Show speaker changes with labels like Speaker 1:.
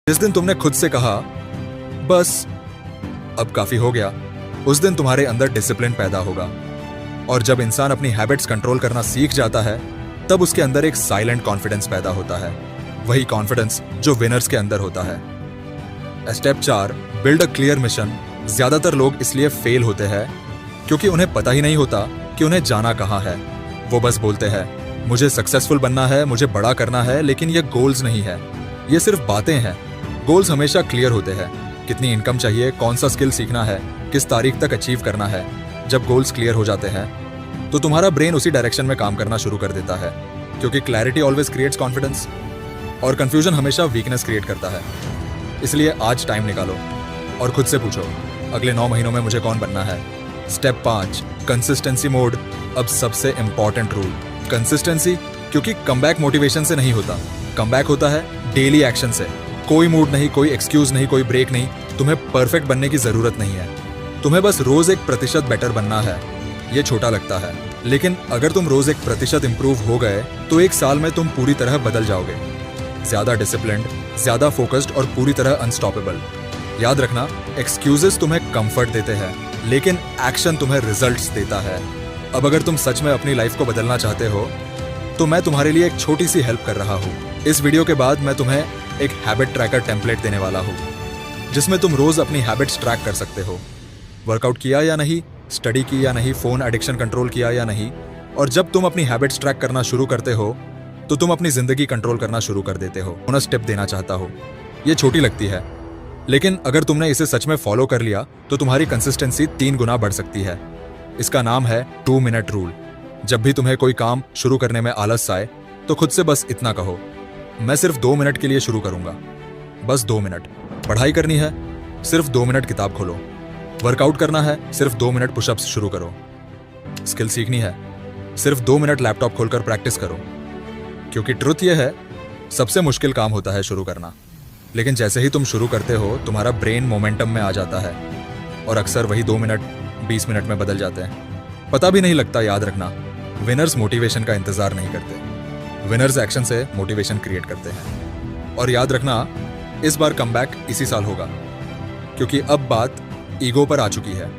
Speaker 1: जिस दिन तुमने खुद से कहा बस अब काफी हो गया, उस दिन तुम्हारे अंदर डिसिप्लिन पैदा होगा। और जब इंसान अपनी हैबिट्स कंट्रोल करना सीख जाता है तब उसके अंदर एक साइलेंट कॉन्फिडेंस पैदा होता है, वही कॉन्फिडेंस जो विनर्स के अंदर होता है। Step 4, build a clear mission. ज्यादातर लोग इसलिए फेल होते हैं क्योंकि उन्हें पता ही नहीं होता कि उन्हें जाना कहाँ है। वो बस बोलते हैं मुझे सक्सेसफुल बनना है, मुझे बड़ा करना है, लेकिन ये गोल्स नहीं है, ये सिर्फ बातें हैं। गोल्स हमेशा क्लियर होते हैं, कितनी इनकम चाहिए, कौन सा स्किल सीखना है, किस तारीख तक अचीव करना है। जब गोल्स क्लियर हो जाते हैं तो तुम्हारा ब्रेन उसी डायरेक्शन में काम करना शुरू कर देता है, क्योंकि क्लैरिटी ऑलवेज क्रिएट्स कॉन्फिडेंस और कंफ्यूजन हमेशा वीकनेस क्रिएट करता है। इसलिए आज टाइम निकालो और खुद से पूछो अगले 9 महीनों में मुझे कौन बनना है। Step 5, consistency mode. अब सबसे इंपॉर्टेंट रूल, कंसिस्टेंसी, क्योंकि कमबैक मोटिवेशन से नहीं होता, कमबैक होता है डेली एक्शन से। कोई मूड नहीं, कोई एक्सक्यूज नहीं, कोई ब्रेक नहीं। तुम्हें परफेक्ट बनने की जरूरत नहीं है, तुम्हें बस रोज 1% बेटर बनना है। ये छोटा लगता है, लेकिन अगर तुम रोज 1% इंप्रूव हो गए तो 1 साल में तुम पूरी तरह बदल जाओगे। ज्यादा डिसिप्लिन्ड, ज्यादा फोकस्ड और पूरी तरह अनस्टॉपेबल। याद रखना, एक्सक्यूजेस तुम्हें कंफर्ट देते हैं, लेकिन एक्शन तुम्हें रिजल्ट्स देता है। अब अगर तुम सच में अपनी लाइफ को बदलना चाहते हो तो मैं तुम्हारे लिए एक छोटी सी हेल्प कर रहा हूँ। इस वीडियो के बाद मैं तुम्हें एक हैबिट ट्रैकर टेम्पलेट देने वाला हूँ, जिसमें तुम रोज अपनी हैबिट्स ट्रैक कर सकते हो। वर्कआउट किया या नहीं, स्टडी की या नहीं, फोन एडिक्शन कंट्रोल किया या नहीं। और जब तुम अपनी हैबिट्स ट्रैक करना शुरू करते हो तो तुम अपनी जिंदगी कंट्रोल करना शुरू कर देते हो। बोनस टिप देना चाहता हो, ये छोटी लगती है, लेकिन अगर तुमने इसे सच में फॉलो कर लिया तो तुम्हारी कंसिस्टेंसी 3 गुना बढ़ सकती है। इसका नाम है 2 मिनट रूल। जब भी तुम्हें कोई काम शुरू करने में आलस आए तो खुद से बस इतना कहो, मैं सिर्फ 2 मिनट के लिए शुरू करूंगा, बस 2 मिनट। पढ़ाई करनी है, सिर्फ 2 मिनट किताब खोलो। वर्कआउट करना है, सिर्फ 2 मिनट पुशअप्स शुरू करो। स्किल सीखनी है, सिर्फ 2 मिनट लैपटॉप खोलकर प्रैक्टिस करो। क्योंकि ट्रुथ यह है, सबसे मुश्किल काम होता है शुरू करना, लेकिन जैसे ही तुम शुरू करते हो तुम्हारा ब्रेन मोमेंटम में आ जाता है और अक्सर वही 2 मिनट 20 मिनट में बदल जाते हैं। पता भी नहीं लगता। याद रखना, विनर्स मोटिवेशन का इंतजार नहीं करते, विनर्स एक्शन से मोटिवेशन क्रिएट करते हैं। और याद रखना, इस बार कमबैक इसी साल होगा, क्योंकि अब बात ईगो पर आ चुकी है।